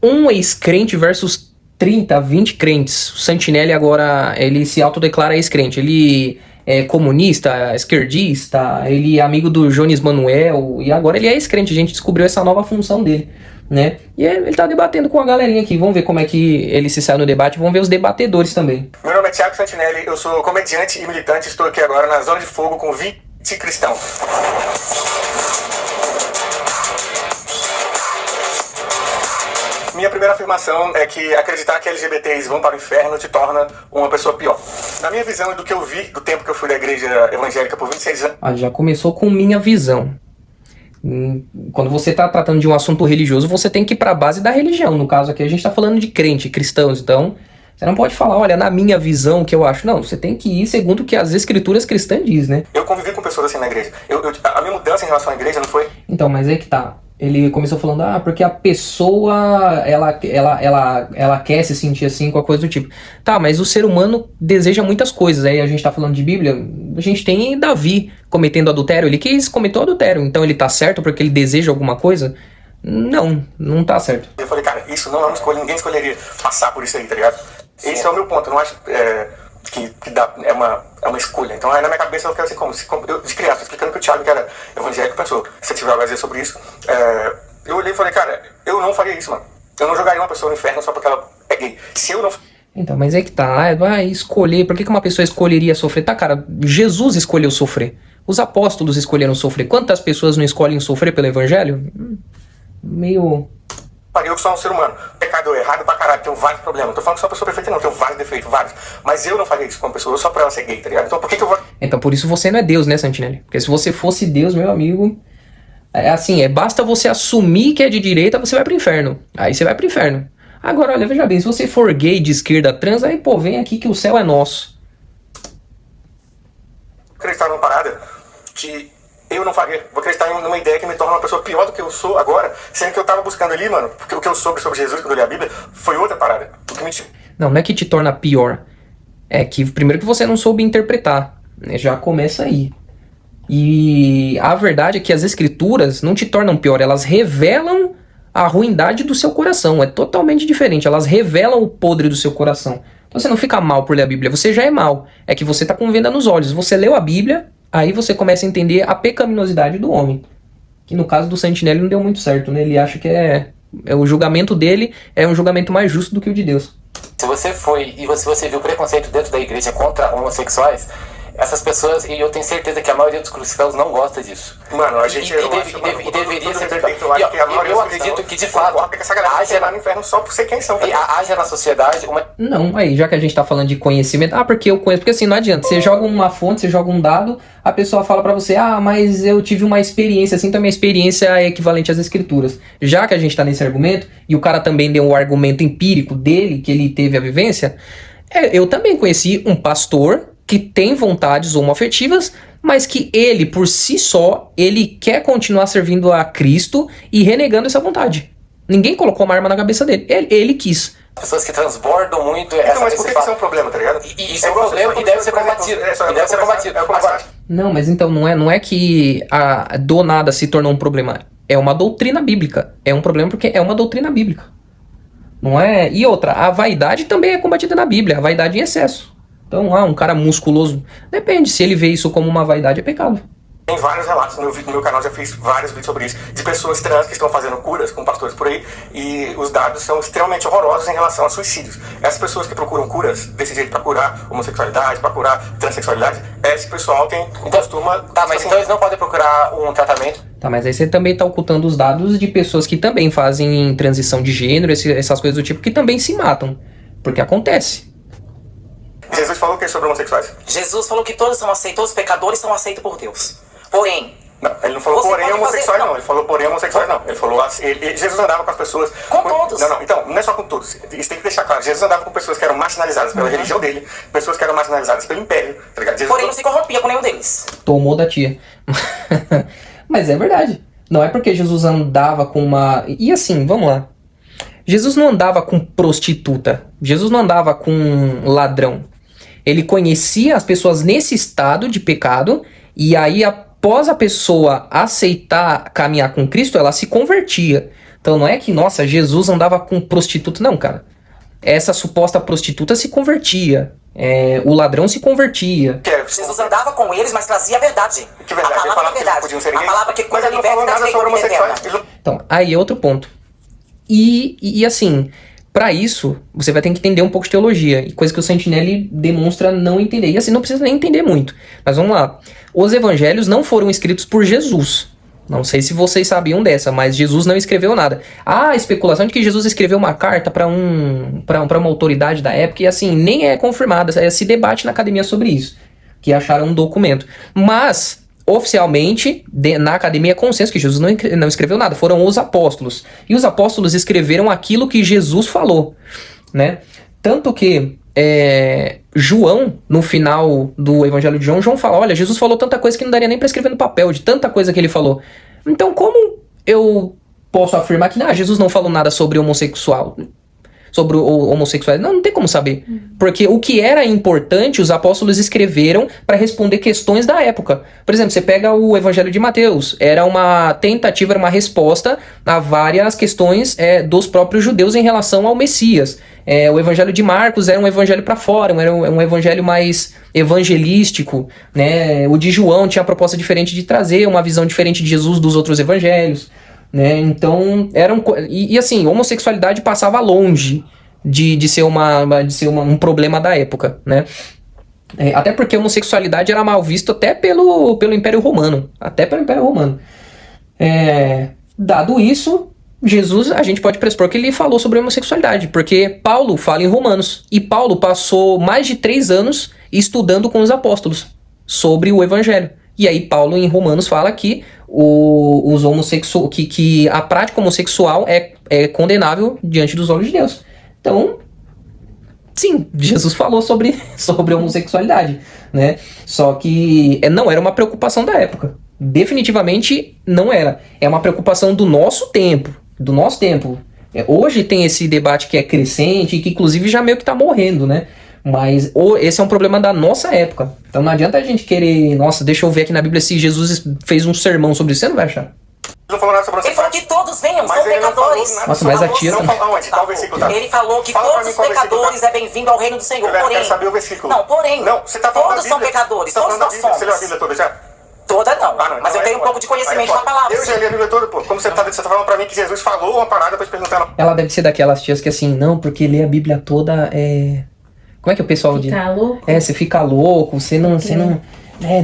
um ex-crente versus 30, 20 crentes. O Santinelli agora, ele se autodeclara ex-crente. Ele é comunista, esquerdista, ele é amigo do Jones Manuel, e agora ele é ex-crente. A gente descobriu essa nova função dele, né? E ele tá debatendo com a galerinha aqui. Vamos ver como é que ele se sai no debate. Vamos ver os debatedores também. Meu nome é Thiago Santinelli, eu sou comediante e militante. Estou aqui agora na Zona de Fogo com 20 cristãos. Minha primeira afirmação é que acreditar que LGBTs vão para o inferno te torna uma pessoa pior. Na minha visão e do que eu vi do tempo que eu fui da igreja evangélica por 26 anos... Já começou com minha visão. Quando você está tratando de um assunto religioso, você tem que ir para a base da religião. No caso aqui, a gente está falando de crente, cristãos. Então, você não pode falar, olha, na minha visão, o que eu acho. Não, você tem que ir segundo o que as escrituras cristãs diz, né? Eu convivi com pessoas assim na igreja. A minha mudança em relação à igreja não foi... Então, mas é que tá. Ele começou falando, porque a pessoa, ela quer se sentir assim, com a coisa do tipo. Tá, mas o ser humano deseja muitas coisas. Aí a gente tá falando de Bíblia, a gente tem Davi cometendo adultério. Ele cometeu adultério, então ele tá certo porque ele deseja alguma coisa? Não tá certo. Eu falei, cara, isso não é uma escolha, ninguém escolheria passar por isso aí, tá ligado? Sim. Esse é o meu ponto, eu não acho que é uma escolha. Então aí na minha cabeça eu fiquei assim, eu de criança, explicando que o Thiago, que era evangélico, pensou, se eu tiver algo a dizer sobre isso, eu olhei e falei, cara, eu não faria isso, mano. Eu não jogaria uma pessoa no inferno só porque ela é gay. Se eu não... Então, mas é que tá, vai escolher, por que uma pessoa escolheria sofrer? Tá, cara, Jesus escolheu sofrer. Os apóstolos escolheram sofrer. Quantas pessoas não escolhem sofrer pelo evangelho? Meio... Eu que sou um ser humano. Pecado errado pra caralho, tenho vários problemas. Não tô falando que sou uma pessoa perfeita, não. Tenho vários defeitos, vários. Mas eu não faria isso com uma pessoa só pra ela ser gay, tá ligado? Então por que eu vou... Então por isso você não é Deus, né, Santinelli? Porque se você fosse Deus, meu amigo... basta você assumir que é de direita, você vai pro inferno. Aí você vai pro inferno. Agora, olha, veja bem, se você for gay, de esquerda, trans, aí, pô, vem aqui que o céu é nosso. Acreditar numa parada que... eu não faria. Vou acreditar em uma ideia que me torna uma pessoa pior do que eu sou agora, sendo que eu tava buscando ali, mano, porque o que eu soube sobre Jesus quando eu li a Bíblia foi outra parada. O que me... Não é que te torna pior. É que, primeiro, que você não soube interpretar. Né? Já começa aí. E a verdade é que as escrituras não te tornam pior, elas revelam a ruindade do seu coração. É totalmente diferente. Elas revelam o podre do seu coração. Então você não fica mal por ler a Bíblia, você já é mal. É que você tá com venda nos olhos. Você leu a Bíblia... Aí você começa a entender a pecaminosidade do homem. Que no caso do Santinelli não deu muito certo, né? Ele acha que o julgamento dele é um julgamento mais justo do que o de Deus. Se você foi e você viu preconceito dentro da igreja contra homossexuais, essas pessoas, e eu tenho certeza que a maioria dos cristãos não gosta disso. Mano, a gente... deveria ser... Eu acredito que, de fato, haja lá no inferno só por ser quem são. E haja na sociedade uma... Não, aí, já que a gente tá falando de conhecimento... porque eu conheço... Porque assim, não adianta. Você joga uma fonte, você joga um dado, a pessoa fala pra você, mas eu tive uma experiência assim, então minha experiência é equivalente às escrituras. Já que a gente tá nesse argumento, e o cara também deu um argumento empírico dele, que ele teve a vivência, eu também conheci um pastor... que tem vontades homoafetivas, mas que ele, por si só, ele quer continuar servindo a Cristo e renegando essa vontade. Ninguém colocou uma arma na cabeça dele. Ele quis. Pessoas que transbordam muito... mas por que isso é um problema, tá ligado? Isso é um problema e deve ser combatido. Não, mas então não é que do nada se tornou um problema. É uma doutrina bíblica. É um problema porque é uma doutrina bíblica. Não é? E outra, a vaidade também é combatida na Bíblia. A vaidade em excesso. Então, um cara musculoso, depende, se ele vê isso como uma vaidade, é pecado. Tem vários relatos no meu canal, já fiz vários vídeos sobre isso, de pessoas trans que estão fazendo curas com pastores por aí, e os dados são extremamente horrorosos em relação a suicídios. Essas pessoas que procuram curas desse jeito pra curar homossexualidade, pra curar transexualidade, esse pessoal costuma... Tá, mas então eles não podem procurar um tratamento? Tá, mas aí você também tá ocultando os dados de pessoas que também fazem transição de gênero, essas coisas do tipo, que também se matam, porque acontece. Jesus falou o que sobre homossexuais? Jesus falou que todos são aceitos, todos os pecadores são aceitos por Deus. Porém... Não, ele não falou porém homossexuais, não. Ele falou porém homossexuais, não. Ele falou Jesus andava com as pessoas... Com todos. Não, então, não é só com todos. Isso tem que deixar claro. Jesus andava com pessoas que eram marginalizadas pela religião dele, pessoas que eram marginalizadas pelo império, tá ligado? Porém não se corrompia com nenhum deles. Tomou da tia. Mas é verdade. Não é porque Jesus andava com uma... E assim, vamos lá. Jesus não andava com prostituta. Jesus não andava com ladrão. Ele conhecia as pessoas nesse estado de pecado, e aí após a pessoa aceitar caminhar com Cristo, ela se convertia. Então não é que, nossa, Jesus andava com prostituta. Não, cara. Essa suposta prostituta se convertia. O ladrão se convertia. Jesus andava com eles, mas trazia a verdade. Que verdade? A Ele palavra falava é que eles verdade. podiam ser A gays, palavra que mas cura ele não liberta falou e traz nada vida sobre eterna. homossexuais. Então, aí é outro ponto. E assim, pra isso, você vai ter que entender um pouco de teologia. E coisa que o Santinelli demonstra não entender. E assim, não precisa nem entender muito. Mas vamos lá. Os evangelhos não foram escritos por Jesus. Não sei se vocês sabiam dessa, mas Jesus não escreveu nada. Há a especulação de que Jesus escreveu uma carta pra uma autoridade da época, e assim, nem é confirmada. Se debate na academia sobre isso, que acharam um documento. Mas, oficialmente, na academia é consenso que Jesus não escreveu nada. Foram os apóstolos. E os apóstolos escreveram aquilo que Jesus falou, né? Tanto que João, no final do Evangelho de João, João fala, olha, Jesus falou tanta coisa que não daria nem pra escrever no papel, de tanta coisa que ele falou. Então, como eu posso afirmar que Jesus não falou nada sobre homossexual? Sobre homossexuais? Não tem como saber. Porque o que era importante, os apóstolos escreveram para responder questões da época. Por exemplo, você pega o Evangelho de Mateus. Era uma tentativa, era uma resposta a várias questões dos próprios judeus em relação ao Messias. O Evangelho de Marcos era um evangelho para fora, era um evangelho mais evangelístico, né? O de João tinha a proposta diferente de trazer uma visão diferente de Jesus dos outros evangelhos, né? Então, e assim, homossexualidade passava longe de ser um problema da época, né? Até porque a homossexualidade era mal visto até pelo Império Romano. Até pelo Império Romano. Dado isso, Jesus, a gente pode pressupor que ele falou sobre a homossexualidade, porque Paulo fala em Romanos, e Paulo passou mais de 3 anos estudando com os apóstolos sobre o evangelho. E aí Paulo em Romanos fala que que a prática homossexual é condenável diante dos olhos de Deus. Então, sim, Jesus falou sobre a homossexualidade, né? Só que não era uma preocupação da época. Definitivamente não era. É uma preocupação do nosso tempo. Do nosso tempo. Hoje tem esse debate que é crescente e que inclusive já meio que tá morrendo, né? Mas esse é um problema da nossa época. Então não adianta a gente querer... Nossa, deixa eu ver aqui na Bíblia se Jesus fez um sermão sobre isso. Você não vai achar. Não falou nada sobre Ele falou que todos venham, mas são ele não falou pecadores. nada Nossa, mas a tia... Não falou onde? Qual versículo tá? Ele falou que Fala pra todos mim os qual versículo pecadores tá. é bem-vindo ao reino do Senhor. Eu Porém, quero saber o versículo. não, porém, Não, você tá falando todos da são Bíblia. pecadores, Você tá todos falando da nós Bíblia. somos. Você leu a Bíblia toda já? Toda não, Então mas eu tenho um pouco de conhecimento da palavra. Eu já li a Bíblia toda, pô. Como você tá falando pra mim que Jesus falou uma parada pra te perguntar. Ela deve ser daquelas tias que assim, não, porque ler a Bíblia toda Como é que o pessoal diz? Ficar louco? Você fica louco, você não...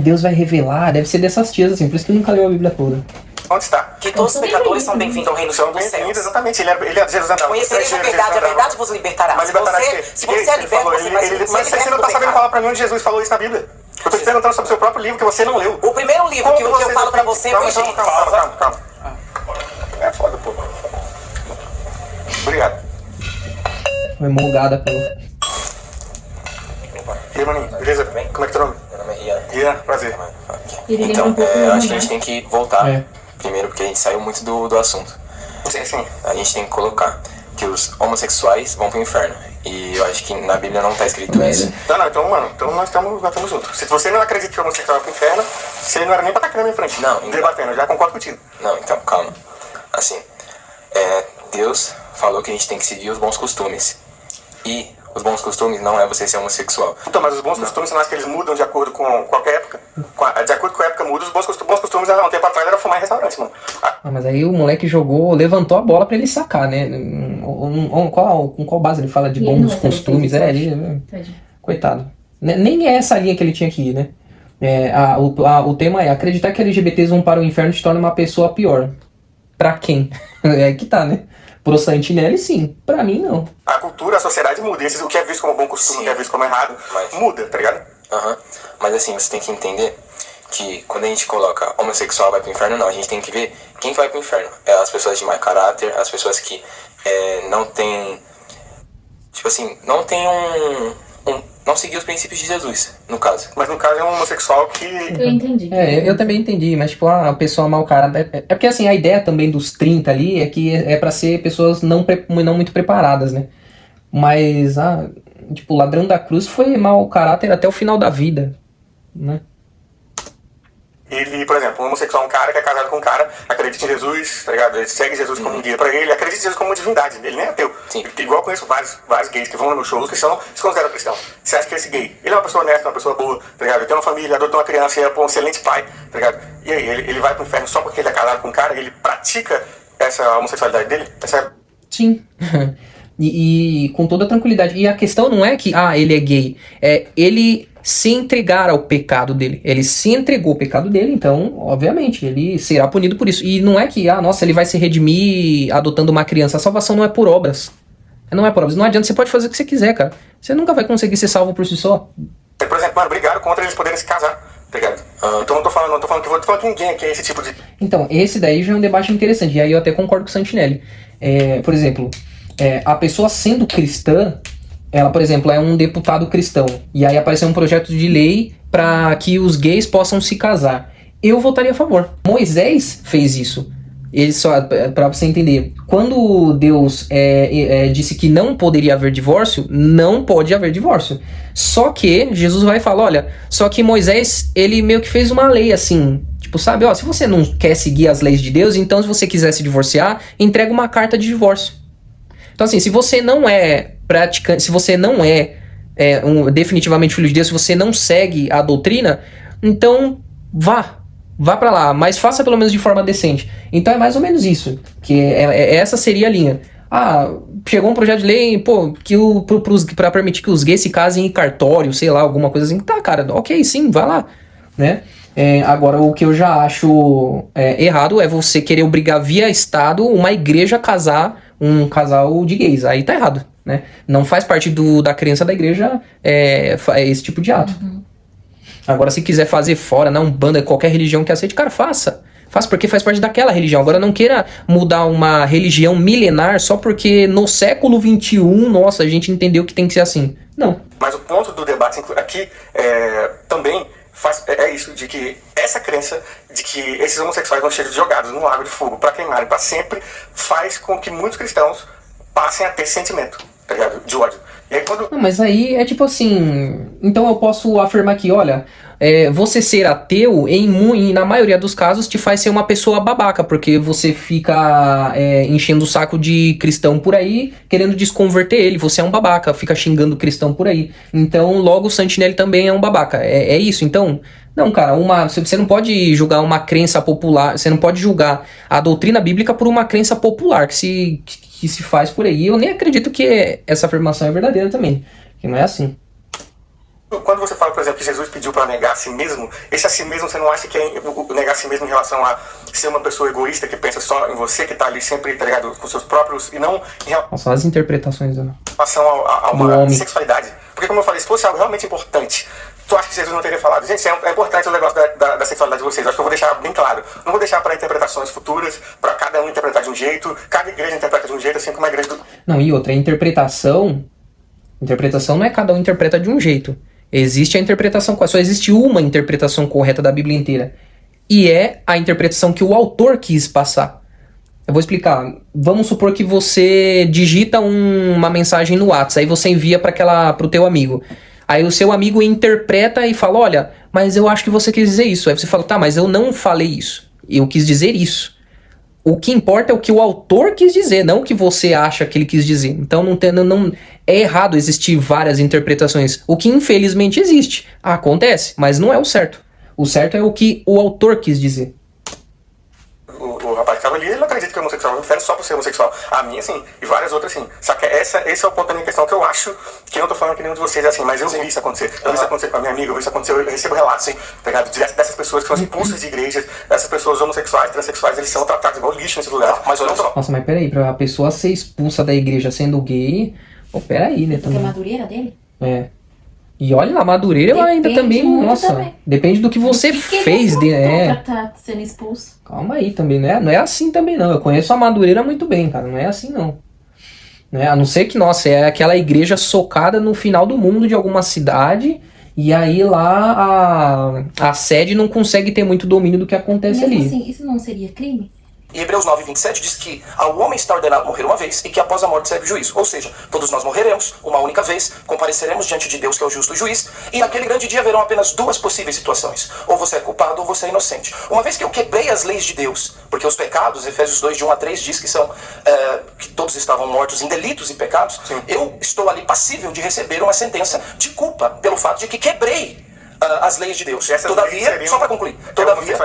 Deus vai revelar, deve ser dessas tias assim, por isso que nunca leu a Bíblia toda. Onde está? Que todos os pecadores são bem-vindos ao reino dos São bem-vindos, céus. exatamente. Ele é Jesus andava. Conhecereis a verdade vos libertará. Mas libertará de quê? Se você é liberto, você vai ser Mas você não tá sabendo falar pra mim onde Jesus falou isso na Bíblia. Eu tô te perguntando sobre o seu próprio livro que você não leu. O primeiro livro que eu falo pra você foi Gênesis. Calma. É foda, pô. Obrigado. Foi molgada pelo... E aí, maninho, beleza? Como é que é teu nome? Meu nome é Rian. Rian, prazer. Ele lembra Então, um pouco eu o acho que a Romano. gente tem que voltar É. primeiro, porque a gente saiu muito do assunto. Sim. A gente tem que colocar que os homossexuais vão pro inferno. E eu acho que na Bíblia não tá escrito isso. Não, então, mano, nós estamos juntos. Se você não acredita que o homossexual vai pro inferno, você não era nem pra estar aqui na minha frente. Não, então. Debatendo, eu já concordo contigo. Não, então, calma. Assim, Deus falou que a gente tem que seguir os bons costumes. E os bons costumes não é você ser homossexual. Então, mas os bons costumes, você não acha que eles mudam de acordo com qualquer época? De acordo com a época muda, os bons costumes há um tempo atrás era fumar em restaurante, mano. Mas aí o moleque levantou a bola pra ele sacar, né? Com qual base ele fala de E ele bons não vai saber costumes? isso, Ele... Coitado. Nem é essa linha que ele tinha que ir, né? O tema é: acreditar que LGBTs vão para o inferno te torna uma pessoa pior. Pra quem? É aí que tá, né? Pro Santinelli, sim. Pra mim, não. A cultura, a sociedade muda. O que é visto como bom costume, o que é visto como errado, muda, tá ligado? Mas assim, você tem que entender que quando a gente coloca homossexual vai pro inferno, não. A gente tem que ver quem vai pro inferno. As pessoas de mau caráter, as pessoas que não tem... Tipo assim, não tem não seguir os princípios de Jesus, no caso. Mas no caso é um homossexual que... Eu entendi. Eu também entendi, mas tipo, a pessoa mal cara. É porque assim, a ideia também dos 30 ali é que é pra ser pessoas não muito preparadas, né? Mas, tipo, o ladrão da cruz foi mau caráter até o final da vida, né? ele, por exemplo, um homossexual é um cara que é casado com um cara, acredita em Jesus, tá ligado? Ele segue Jesus como um guia pra ele, acredita em Jesus como uma divindade, ele nem é ateu. Sim. Igual eu conheço vários gays que vão no meu show, que se consideram cristão. Você acha que esse gay, ele é uma pessoa honesta, uma pessoa boa, tá ligado? Ele tem uma família, adotou uma criança, ele é um excelente pai, tá ligado? E aí, ele vai pro inferno só porque ele é casado com um cara, ele pratica essa homossexualidade dele? Sim. E com toda tranquilidade. E a questão não é que, ele é gay. É ele se entregar ao pecado dele. Ele se entregou ao pecado dele, então, obviamente, ele será punido por isso. E não é que, nossa, ele vai se redimir adotando uma criança. A salvação não é por obras. Não é por obras. Não adianta, você pode fazer o que você quiser, cara. Você nunca vai conseguir ser salvo por si só. Por exemplo, mano, brigaram contra eles poderem se casar, tá ligado? Então não tô falando que ninguém aqui é esse tipo de... Então, esse daí já é um debate interessante. E aí eu até concordo com o Santinelli. Por exemplo, a pessoa sendo cristã, ela, por exemplo, é um deputado cristão, e aí apareceu um projeto de lei para que os gays possam se casar. Eu votaria a favor. Moisés fez isso. Ele só, para você entender, quando Deus disse que não poderia haver divórcio, não pode haver divórcio. Só que Jesus vai falar, olha, só que Moisés, ele meio que fez uma lei assim, tipo, sabe, se você não quer seguir as leis de Deus, então se você quiser se divorciar, entrega uma carta de divórcio. Então assim, se você não é praticante, se você não é definitivamente filho de Deus, se você não segue a doutrina, então vá pra lá, mas faça pelo menos de forma decente. Então é mais ou menos isso, que essa seria a linha. Chegou um projeto de lei, pra permitir que os gays se casem em cartório, sei lá, alguma coisa assim. Tá, cara, ok, sim, vai lá, né? Agora, o que eu já acho errado é você querer obrigar via Estado uma igreja a casar um casal de gays. Aí tá errado, né? Não faz parte da crença da igreja esse tipo de ato. Uhum. Agora, se quiser fazer fora, na Umbanda, qualquer religião que aceite, cara, faça. Faça porque faz parte daquela religião. Agora, não queira mudar uma religião milenar só porque no século XXI, nossa, a gente entendeu que tem que ser assim. Não. Mas o ponto do debate aqui também é isso, de que essa crença de que esses homossexuais vão ser jogados no lago de fogo para queimarem para sempre, faz com que muitos cristãos passem a ter sentimento, tá ligado? De ódio. E aí quando... Não, mas aí é tipo assim, então eu posso afirmar que, olha, você ser ateu, na maioria dos casos, te faz ser uma pessoa babaca, porque você fica enchendo o saco de cristão por aí, querendo desconverter ele, você é um babaca, fica xingando cristão por aí. Então, logo o Santinelli também é um babaca, é isso, então... Não, cara, você não pode julgar uma crença popular, você não pode julgar a doutrina bíblica por uma crença popular que se faz por aí. Eu nem acredito que essa afirmação é verdadeira também, que não é assim. Quando você fala, por exemplo, que Jesus pediu para negar a si mesmo, esse a si mesmo, você não acha que é negar a si mesmo em relação a ser uma pessoa egoísta que pensa só em você, que tá ali sempre, tá ligado, com seus próprios, e não em relação às interpretações, né? Relação a uma sexualidade? Porque, como eu falei, se fosse algo realmente importante, tu acha que Jesus não teria falado? Gente, é importante o negócio da sexualidade de vocês. Acho que eu vou deixar bem claro. Não vou deixar para interpretações futuras, para cada um interpretar de um jeito, cada igreja interpreta de um jeito, assim como a igreja do... Não, e outra, interpretação não é cada um interpreta de um jeito. Existe a interpretação, só existe uma interpretação correta da Bíblia inteira. E é a interpretação que o autor quis passar. Eu vou explicar. Vamos supor que você digita uma mensagem no WhatsApp, aí você envia pro teu amigo. Aí o seu amigo interpreta e fala, olha, mas eu acho que você quis dizer isso. Aí você fala, tá, mas eu não falei isso. Eu quis dizer isso. O que importa é o que o autor quis dizer, não o que você acha que ele quis dizer. Então não é errado existir várias interpretações. O que infelizmente existe. Acontece, mas não é o certo. O certo é o que o autor quis dizer. O rapaz que estava ali, ele não acredita que é homossexual, não só por ser homossexual. A minha, sim, e várias outras, sim. Só que esse é o ponto da minha questão, que eu acho que eu não tô falando que nenhum de vocês é assim, mas eu vi isso acontecer. Eu vi isso acontecer com a minha amiga, eu vi isso acontecer, eu recebo relatos, sim, tá ligado? Dessas pessoas que são expulsas de igrejas, dessas pessoas homossexuais, transexuais, eles são tratados igual lixo nesse lugar. Mas olha só. Nossa, mas peraí, pra a pessoa ser expulsa da igreja sendo gay, peraí, né? Porque a Madureira dele? E olha, a Madureira ainda também, nossa, também. Depende do que você fez. Pra tá sendo expulso. Calma aí também, não é assim também não. Eu conheço a Madureira muito bem, cara, não é assim não. A não ser que, nossa, é aquela igreja socada no final do mundo de alguma cidade, e aí lá a sede não consegue ter muito domínio do que acontece ali. Assim, isso não seria crime? E Hebreus 9:27 diz que ao homem está ordenado morrer uma vez e que após a morte segue o juízo. Ou seja, todos nós morreremos uma única vez, compareceremos diante de Deus, que é o justo juiz, e naquele grande dia haverão apenas duas possíveis situações. Ou você é culpado ou você é inocente. Uma vez que eu quebrei as leis de Deus, porque os pecados, Efésios 2:1-3 diz que são que todos estavam mortos em delitos e pecados, eu estou ali passível de receber uma sentença de culpa pelo fato de que quebrei as leis de Deus. Todavia, só para concluir, todavia,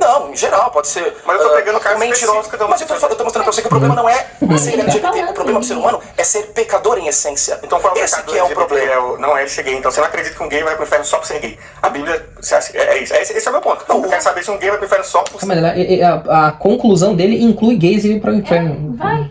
não, em geral, pode ser. Mas eu tô pegando casos mentiroso. Mas eu tô mostrando pra você que o problema não é ser LGBT. O problema do ser humano é ser pecador em essência. Então qual é o Esse pecado que é o problema. Não é ser gay. Então você não acredita que um gay vai pro inferno só por ser gay. A Bíblia, você acha, é isso. Esse é o meu ponto. Eu quero saber se um gay vai pro inferno só por ser Mas a conclusão dele inclui gays ir para o inferno. Vai.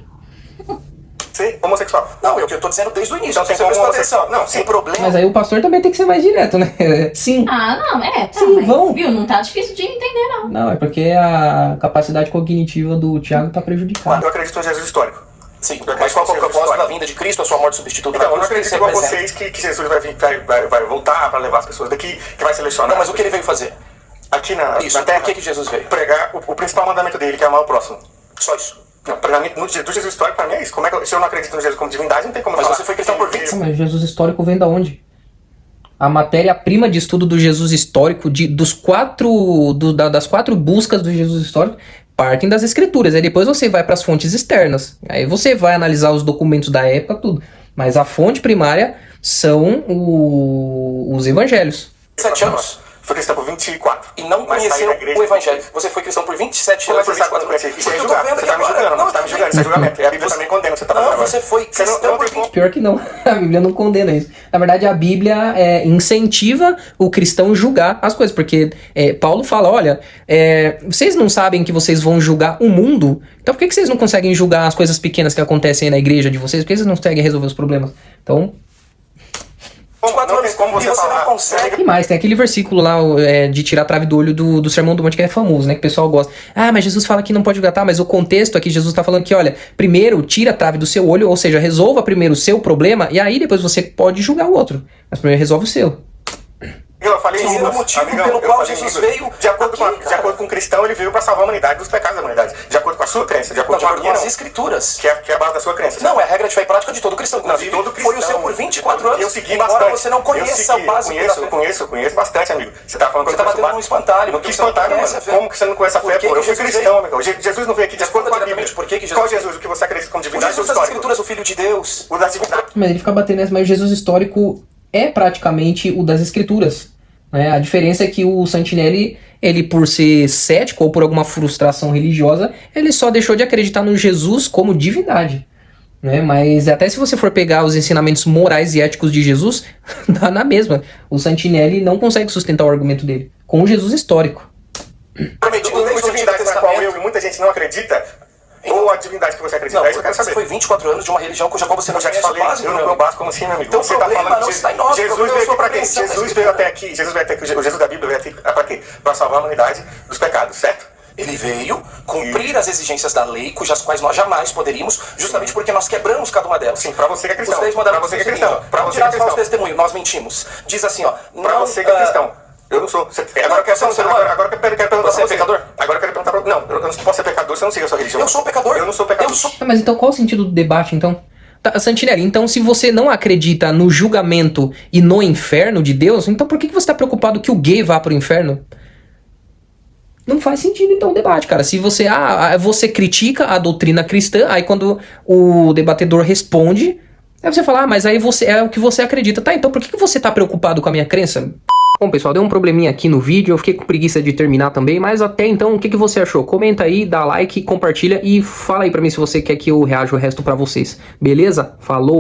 homossexual. Não, eu tô dizendo desde o início. Então tem como homossexual. Não, sim. Sem problema. Mas aí o pastor também tem que ser mais direto, né? Sim. Ah, não, tá, Sim, mas, vão. viu, não tá difícil de entender, não. Não, é porque a capacidade cognitiva do Thiago tá prejudicada. Eu acredito em Jesus histórico. Sim, mas qual é o propósito da vinda de Cristo, a sua morte substituta? Então, eu não acredito igual vocês que Jesus vai voltar para levar as pessoas daqui, que vai selecionar. Não, mas o que ele veio fazer? Aqui na Isso, Terra, por que Jesus veio? pregar o principal mandamento dele, que é amar o próximo. Só isso. Não, pra mim, do Jesus histórico, pra mim é isso. Como é que se eu não acredito no Jesus como divindade, não tem como Mas falar. você foi cristão por 20 Mas Jesus histórico vem da onde? A matéria-prima de estudo do Jesus histórico, das quatro buscas do Jesus histórico, partem das escrituras. Aí depois você vai para as fontes externas. Aí você vai analisar os documentos da época, tudo. Mas a fonte primária são os evangelhos. 7 anos. Foi cristão por 24. E não conheceu o evangelho. Você foi cristão por 27 anos. Você sabe quando conheci? Isso é julgado. Você tá me julgando. Você tá me julgando. Isso é julgamento. E a Bíblia também condena o que você tá falando Não, agora. você foi cristão por 20. Pior que não. A Bíblia não condena isso. Na verdade, a Bíblia incentiva o cristão a julgar as coisas. Porque Paulo fala, olha, vocês não sabem que vocês vão julgar o mundo? Então por que vocês não conseguem julgar as coisas pequenas que acontecem aí na igreja de vocês? Por que vocês não conseguem resolver os problemas? Então... Não tem como você falar. Não consegue. E mais, tem aquele versículo lá de tirar a trave do olho do Sermão do Monte, que é famoso, né? Que o pessoal gosta. Ah, mas Jesus fala que não pode julgar, tá? Mas o contexto aqui, Jesus tá falando que, olha, primeiro tira a trave do seu olho, ou seja, resolva primeiro o seu problema, e aí depois você pode julgar o outro. Mas primeiro resolve o seu. Eu falei Sim, isso, o motivo amigão, pelo eu qual falei Jesus isso. veio De acordo aqui, com o cristão, ele veio para salvar a humanidade dos pecados da humanidade. De acordo com a sua crença, de acordo com as escrituras. que é a base da sua crença. Não, é a regra de fé e prática de todo cristão. Inclusive, Não, de todo cristão. foi o seu por 24 anos. Eu segui embora bastante. você não conheça a base Eu conheço bastante, amigo. Você tá falando que Você tá batendo num espantalho. No que espantalho, mano? Como que você não conhece a fé, pô? Eu fui cristão, amigo. Jesus não veio aqui de acordo com a Bíblia. Qual Jesus? O que você acredita como divindade? Jesus das escrituras, o Filho de Deus. O das divindades. Mas ele fica batendo nessa, mas o Jesus histórico é praticamente o das escrituras. Né? A diferença é que o Santinelli, ele por ser cético ou por alguma frustração religiosa, ele só deixou de acreditar no Jesus como divindade. Né? Mas até se você for pegar os ensinamentos morais e éticos de Jesus, dá na mesma. O Santinelli não consegue sustentar o argumento dele com o Jesus histórico. Prometido Uma desde o divindade Antigo na qual eu Testamento. e muita gente não acredita, ou a divindade que você acredita? Não, É isso que eu quero você saber. foi 24 anos de uma religião cuja qual você não Eu já te conhece o falei, básico, eu não meu meu amigo. básico como assim, meu amigo. Então, Você tá problema falando não que está em nós, Jesus problema veio é sua aqui pra quê? compreensão da Jesus veio até aqui, o Jesus da Bíblia veio aqui pra quê? Pra salvar a humanidade dos pecados, certo? Ele veio cumprir as exigências da lei, cujas quais nós jamais poderíamos, justamente porque nós quebramos cada uma delas. Sim, pra você que é cristão. Os 10 Pra mandamentos você que é são cristão. seguintes, ó. Pra Vamos você que é tirar falso cristão. testemunho, nós mentimos. Diz assim, ó. Pra você que é cristão. Eu não sou. Agora eu quero perguntar pra Você é você. pecador? Agora eu quero perguntar pra você. Não, eu não posso ser pecador se eu não sigo a sua religião. Eu sou pecador. Eu não sou pecador. Eu sou. Tá, mas então qual o sentido do debate, então? Tá, Santinelli, então se você não acredita no julgamento e no inferno de Deus, então por que você está preocupado que o gay vá pro inferno? Não faz sentido então o debate, cara. Se você você critica a doutrina cristã, aí quando o debatedor responde, aí você fala, mas aí você é o que você acredita. Tá, então por que você tá preocupado com a minha crença? Bom, pessoal, deu um probleminha aqui no vídeo, eu fiquei com preguiça de terminar também, mas até então, o que você achou? Comenta aí, dá like, compartilha e fala aí pra mim se você quer que eu reaja o resto pra vocês. Beleza? Falou!